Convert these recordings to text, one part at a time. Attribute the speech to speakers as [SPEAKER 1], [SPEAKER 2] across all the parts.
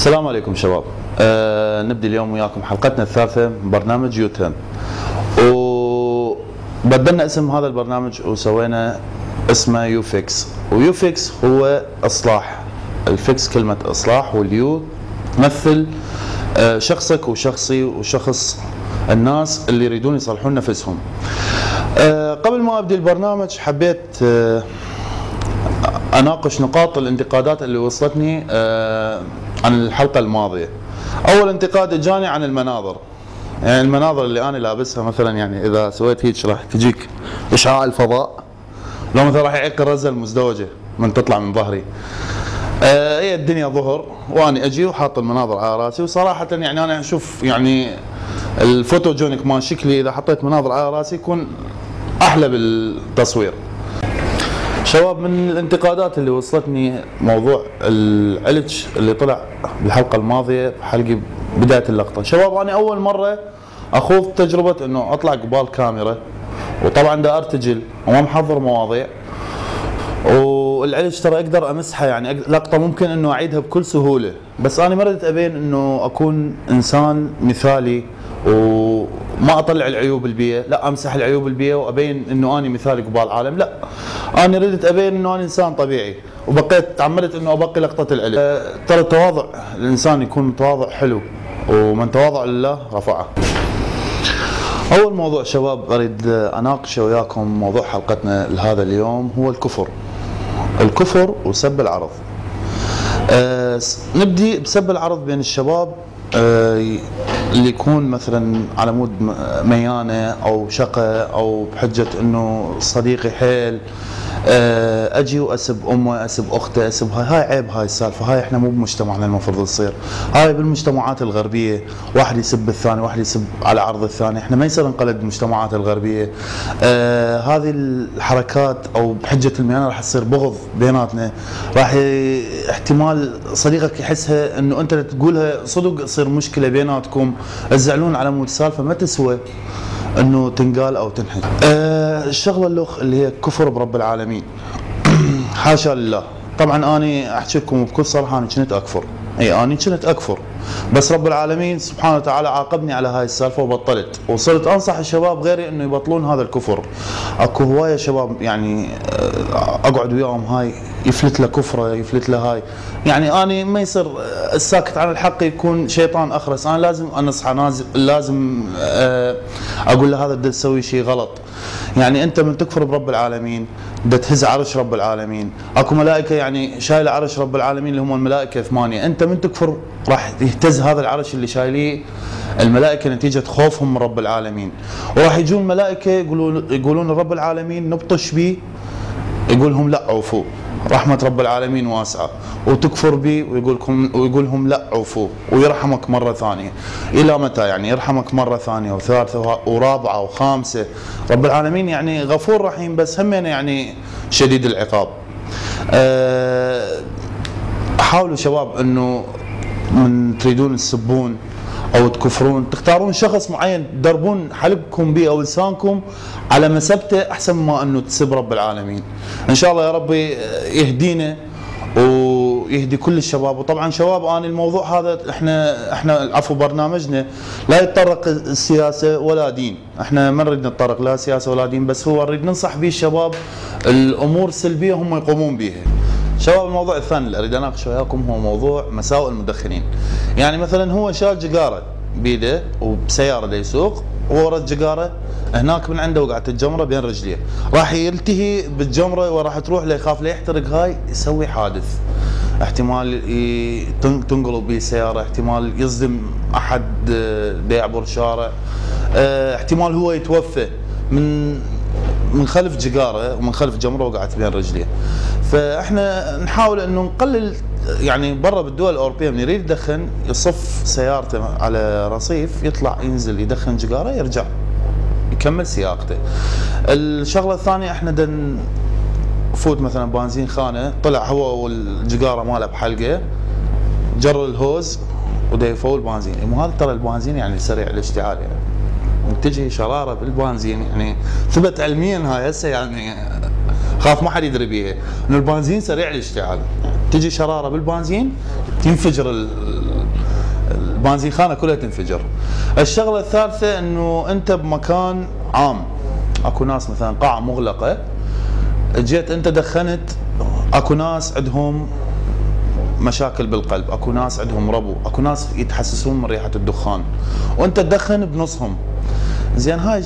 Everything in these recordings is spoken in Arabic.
[SPEAKER 1] السلام عليكم شباب. نبدي اليوم وياكم حلقتنا الثالثة من برنامج يوتيرن، وبدلنا اسم هذا البرنامج وسوينا اسمه يوفيكس. ويوفيكس هو اصلاح، الفيكس كلمة اصلاح، واليو تمثل شخصك وشخصي وشخص الناس اللي يريدون يصلحون نفسهم. قبل ما ابدي البرنامج حبيت اناقش نقاط الانتقادات اللي وصلتني عن الحلقه الماضيه. اول انتقاد اجاني عن المناظر، يعني المناظر اللي انا لابسها مثلا، يعني اذا سويت هيك راح تجيك اشعاع الفضاء، لو مثلا راح يعيق الرزه المزدوجه من تطلع من ظهري. هي الدنيا ظهر واني اجي وحاط المناظر على راسي، وصراحه يعني انا اشوف يعني الفوتوجينيك مال شكلي اذا حطيت مناظر على راسي يكون احلى بالتصوير. شباب، من الانتقادات اللي وصلتني موضوع العلج اللي طلع بالحلقه الماضيه بحلقه بدايه اللقطه. شباب، انا اول مره اخوض تجربه انه اطلع قبال كاميرا، وطبعا دا ارتجل وما محضر مواضيع، والعلج ترى اقدر امسحها، يعني لقطه ممكن انه اعيدها بكل سهوله، بس انا ما ردت ابين انه اكون انسان مثالي وما اطلع العيوب البيئه، لا امسح العيوب البيئه وابين انه اني مثالي قبال العالم، لا انا ردت ابين انه انا انسان طبيعي، وبقيت تعمدت انه ابقي لقطه العلج. ترى التواضع، الانسان يكون متواضع حلو، ومن تواضع لله رفعه. اول موضوع شباب اريد اناقشه وياكم، موضوع حلقتنا لهذا اليوم هو الكفر. الكفر وسب العرض. نبدي بسب العرض بين الشباب اللي يكون مثلا على مود ميانه او شقه، او بحجه انه صديقي حيل، اجي واسب امه، اسب اخته، اسب هاي عيب، هاي السالفه، هاي احنا مو بمجتمعنا المفروض تصير، هاي بالمجتمعات الغربيه واحد يسب الثاني، واحد يسب على عرض الثاني، احنا ما يصير نقلد المجتمعات الغربيه. هذه الحركات او بحجه الميانه راح تصير بغض بيناتنا، راح احتمال صديقك يحسها انه انت تقولها صدق تصير مشكله بيناتكم، تزعلون على مود سالفه ما تسوى انه تنقال او تنحكى. الشغله اللي هي كفر برب العالمين. حاشا لله. طبعا اني احكي لكم بكل صراحه، انا كنت اكفر، اني كنت اكفر، بس رب العالمين سبحانه وتعالى عاقبني على هاي السالفه وبطلت، وصرت انصح الشباب غيري انه يبطلون هذا الكفر. اكو هوايه شباب يعني اقعد وياهم هاي يفلت له كفره، يفلت له هاي، يعني اني ما يصير الساكت عن الحق يكون شيطان اخرس، انا لازم انصحه، لازم اقول له هذا بدك تسوي شيء غلط. يعني انت من تكفر برب العالمين بدك تهز عرش رب العالمين، اكو ملائكه يعني شايله عرش رب العالمين اللي هم الملائكه 8، انت من تكفر راح يهتز هذا العرش اللي شايليه الملائكه نتيجه خوفهم من رب العالمين، وراح يجون ملائكه يقولون رب العالمين نبطش به، يقول لهم لا عوفوا، رحمه رب العالمين واسعه، وتكفر به ويقول لهم لا عوفوا، ويرحمك مره ثانيه. الى متى يعني يرحمك مره ثانيه وثالثه ورابعه وخامسه؟ رب العالمين يعني غفور رحيم، بس هم يعني شديد العقاب. حاولوا شباب انه من تريدون تسبون او تكفرون تختارون شخص معين تدربون حلقكم به او لسانكم على مسبته، احسن ما انه تسب رب العالمين. ان شاء الله يا ربي يهدينا ويهدي كل الشباب. وطبعا شباب انا الموضوع هذا احنا عفوا برنامجنا لا يتطرق السياسه ولا دين، احنا ما نريد نتطرق لا سياسه ولا دين، بس هو نريد ننصح به الشباب الامور السلبيه هم يقومون بها. شباب، الموضوع الثاني اللي اريد اناقشه وياكم هو موضوع مساوئ المدخنين. يعني مثلا هو شال جقاره بيده وبسياره دا يسوق، وورا الجقاره هناك من عنده وقعت الجمره بين رجليه، راح يلتهي بالجمره وراح تروح له، يخاف لا يحترق هاي يسوي حادث، احتمال تنقلب به السياره، احتمال يصدم احد دا يعبر شارع، احتمال هو يتوفى من خلف جقاره ومن خلف جمره وقعت بين رجليه. فاحنا نحاول انه نقلل، يعني برا بالدول الاوروبيه من يريد يدخن يصف سيارته على رصيف، يطلع ينزل يدخن جقاره يرجع يكمل سياقته. الشغله الثانيه احنا نفوت مثلا بنزين خانه، طلع هو والجقاره ماله بحلقه، جر الهوز ودا يفول بنزين، مو هذا ترى البنزين يعني سريع الاشتعال، يعني تجي شراره بالبنزين، يعني ثبت علميا هاي هسه، يعني خاف ما حد يدري بيها انه البنزين سريع الاشتعال، تجي شراره بالبنزين تنفجر بنزينخانه كلها تنفجر. الشغله الثالثه انه انت بمكان عام، اكو ناس مثلا قاعه مغلقه، جيت انت دخنت، اكو ناس عندهم مشاكل بالقلب، اكو ناس عندهم ربو، اكو ناس يتحسسون من ريحه الدخان وانت تدخن بنصهم. زين هاي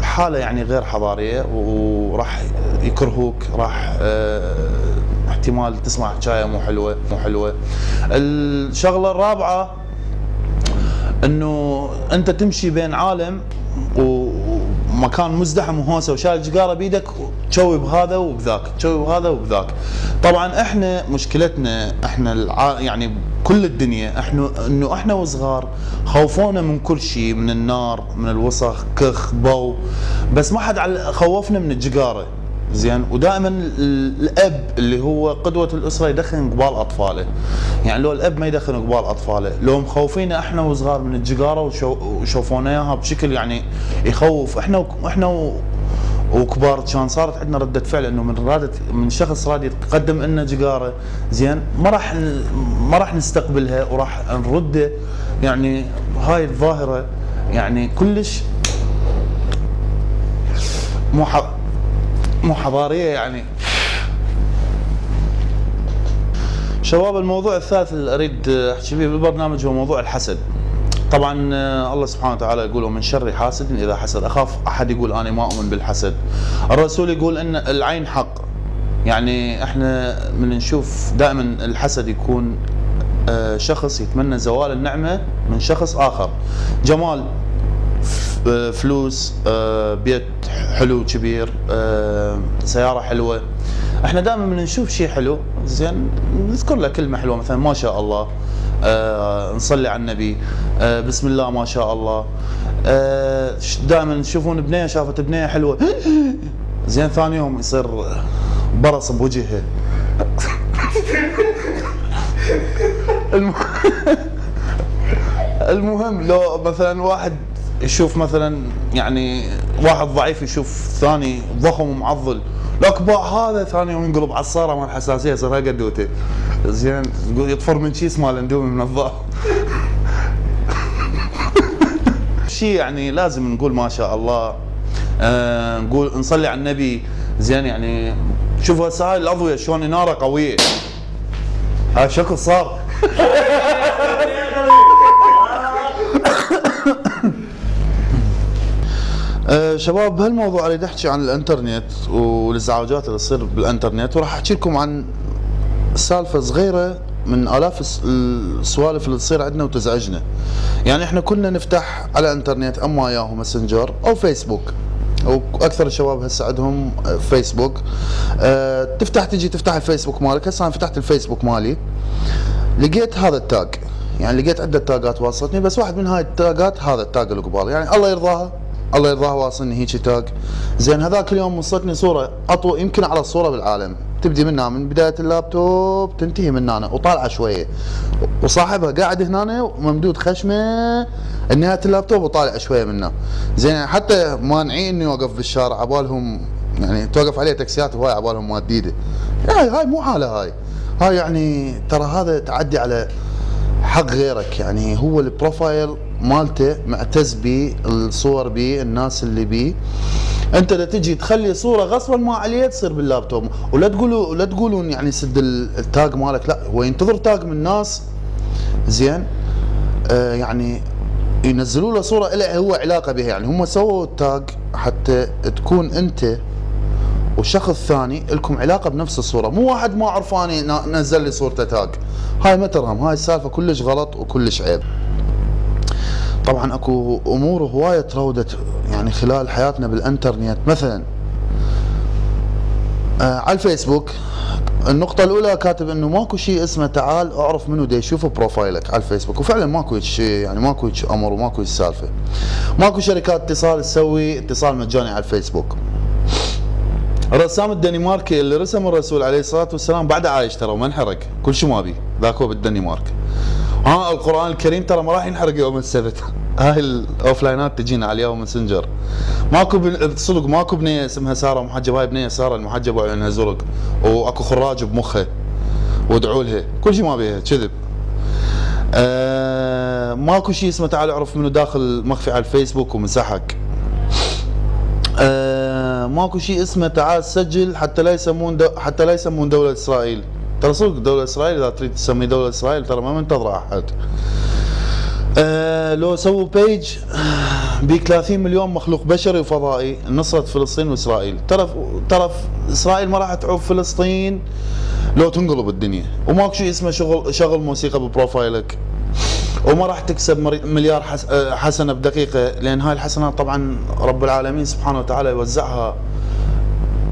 [SPEAKER 1] حاله يعني غير حضاريه، وراح يكرهوك، راح احتمال تسمع حكايه مو حلوه. الشغله الرابعه انه انت تمشي بين عالم ومكان مزدحم وهوسه وشايل جقاره بيدك، تشوي بهذا وبذاك، تشوي بهذا وبذاك. طبعا احنا مشكلتنا احنا يعني كل الدنيا احنا وصغار خوفونا من كل شيء، من النار، من الوسخ، كخ، بو، بس ما حد خوفنا من الجقاره. زين، ودائما الاب اللي هو قدوه الاسره يدخن قبال اطفاله، يعني لو الاب ما يدخن قبال اطفاله، لو مخوفينا احنا وصغار من الجقاره وشوفونا اياها بشكل يعني يخوف، احنا وكبار كان صارت عندنا رده فعل انه من شخص راد يقدم لنا جقاره، زين ما راح نستقبلها وراح نرده. يعني هاي الظاهره يعني كلش مو حضاريه يعني. شباب، الموضوع الثالث اللي اريد احكي فيه بالبرنامج هو موضوع الحسد. طبعا الله سبحانه وتعالى يقول ومن شر حاسد اذا حسد. اخاف احد يقول انا ما اؤمن بالحسد. الرسول يقول ان العين حق، يعني احنا من نشوف دائما الحسد يكون شخص يتمنى زوال النعمه من شخص اخر، جمال، فلوس، بيت حلو كبير، سياره حلوه. احنا دائما من نشوف شيء حلو، زين، نذكر له كلمه حلوه مثلا ما شاء الله، نصلي على النبي، بسم الله ما شاء الله. دائما تشوفون بنيه شافت بنيه حلوه زين، ثاني يوم يصير برص بوجهها. المهم لو مثلا واحد يشوف مثلا يعني واحد ضعيف يشوف ثاني ضخم ومعضل، الاكبع هذا، ثاني يوم ينقلب عصاره مال حساسيه يصير قدوته، زين، يطفر من كيس مال اندومي من الضعف. شيء يعني لازم نقول ما شاء الله، نقول نصلي على النبي، زين. يعني شوف هسه هاي الاضويه شلون ناره قويه، هاي شكل صار. شباب، بهالموضوع اريد احكي عن الانترنت والازعاجات اللي تصير بالانترنت، وراح احكي لكم عن سالفه صغيره من الاف السوالف اللي تصير عندنا وتزعجنا. يعني احنا كلنا نفتح على الانترنت اما ياهو ماسنجر او فيسبوك، واكثر الشباب هسه عندهم فيسبوك. تجي تفتح الفيسبوك مالك. هسه انا فتحت الفيسبوك مالي، لقيت هذا التاج، يعني لقيت عده تاجات واصلتني، بس واحد من هاي التاجات هذا التاج اللي قبال، يعني الله يرضاها واصلني هيك تاج. زين، هذاك اليوم وصلتني صوره اطول يمكن على الصوره بالعالم، تبدي منها من بدايه اللابتوب تنتهي من هنا وطالعه شويه، وصاحبها قاعد هنا وممدود خشمه نهايه اللابتوب وطالع شويه منه. زين، يعني حتى مانعين اني اوقف بالشارع، عبالهم يعني توقف عليه تاكسيات وهاي عبالهم مال جديده. هاي مو حاله، هاي يعني ترى هذا تعدي على حق غيرك. يعني هو البروفايل مالته معتز بيه، الصور بيه، الناس اللي بيه، انت لا تجي تخلي صوره غصبا ما عليه تصير باللابتوب. ولا تقولون يعني سد التاج مالك، لا، هو ينتظر تاج من الناس، زين، يعني ينزلوا له صوره له هو علاقه بها. يعني هم سووا التاج حتى تكون انت والشخص الثاني لكم علاقه بنفس الصوره، مو واحد ما عرفاني نزل لي صورته تاج. هاي ما ترهم، هاي السالفه كلش غلط وكلش عيب. طبعا اكو امور هوايه تراودت يعني خلال حياتنا بالانترنت. مثلا على الفيسبوك النقطة الأولى كاتب إنه ماكو شيء اسمه تعال أعرف منو دا يشوف بروفايلك على الفيسبوك، وفعلا ماكو شيء، يعني ماكو أمر وماكو سالفة. ماكو شركات اتصال تسوي اتصال مجاني على الفيسبوك. الرسام الدنماركي اللي رسم الرسول عليه الصلاة والسلام بعد عايش ترى وما انحرق، كل شيء ما بي، ذاك هو بالدنمارك. القرآن الكريم ترى ما راح ينحرق يوم السبت. هاي الاوفلاينات تجينا على اليوم ماسنجر. ماكو صدق ماكو بنيه اسمها ساره محجبه، هاي بنيه ساره المحجبه وعيونها زرق واكو خراج بمخها وادعوا لها، كل شيء ما بيها كذب. ماكو شيء اسمه تعال اعرف منو داخل مخفي على الفيسبوك ومسحك. ماكو شيء اسمه تعال سجل حتى لا يسمون دولة اسرائيل. ترى صدق دولة اسرائيل اذا تريد تسمي دولة اسرائيل ترى ما منتظرة احد. لو سووا بيج بي 30 مليون مخلوق بشري وفضائي نصرة فلسطين واسرائيل. ترى اسرائيل ما راح تعوف فلسطين لو تنقلب الدنيا، وماكو شيء اسمه شغل موسيقى ببروفايلك، وما راح تكسب مليار حسنة بدقيقة، لأن هاي الحسنات طبعا رب العالمين سبحانه وتعالى يوزعها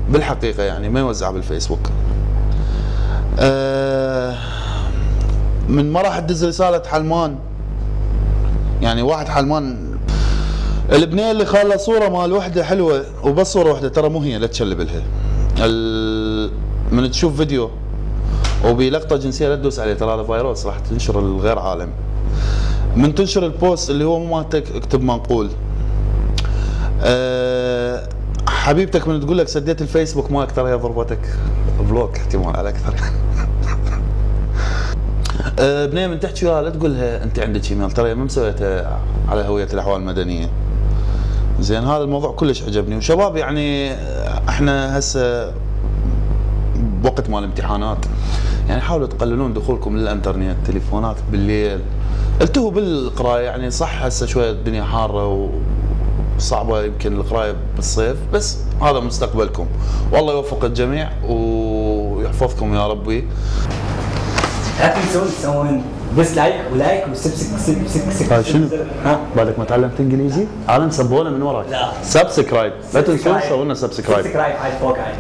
[SPEAKER 1] بالحقيقة، يعني ما يوزعها بالفيسبوك. من ما راح تدز رسالة حلمان، يعني واحد حلمان البنية اللي خالة صورة مال وحدة حلوة وبس صورة وحدة، ترى مو هي، لا تشلب لها. من تشوف فيديو وبلقطة جنسية لا تدوس عليه، ترى هذا فيروس راح تنشر الغير عالم. من تنشر البوست اللي هو مو مالتك اكتب منقول. حبيبتك من تقول لك سديت الفيسبوك مالك ترى هي ضربتك بلوك احتمال على اكثر. بنيه من تحكي وياها لا تقول لها انت عندك ايميل، ترى ما مسويتها على هويه الاحوال المدنيه. زين هذا الموضوع كلش عجبني. وشباب يعني احنا هسه بوقت مال الامتحانات، يعني حاولوا تقللون دخولكم للانترنت، تليفونات بالليل، التهوا بالقرايه. يعني صح هسه شويه الدنيا حاره وصعبه يمكن القرايه بالصيف، بس هذا مستقبلكم. والله يوفق الجميع ويحفظكم يا ربي.
[SPEAKER 2] لا تنسون بس لايك وسبسك.
[SPEAKER 1] هاي شنو؟ ها بالك ما تعلمت انجليزي؟ عالم سبوله من وراك.
[SPEAKER 2] لا
[SPEAKER 1] سبسكرايب، لا تنسون سووا لنا سبسكرايب.
[SPEAKER 2] سبسكرايب هاي فوق هاي.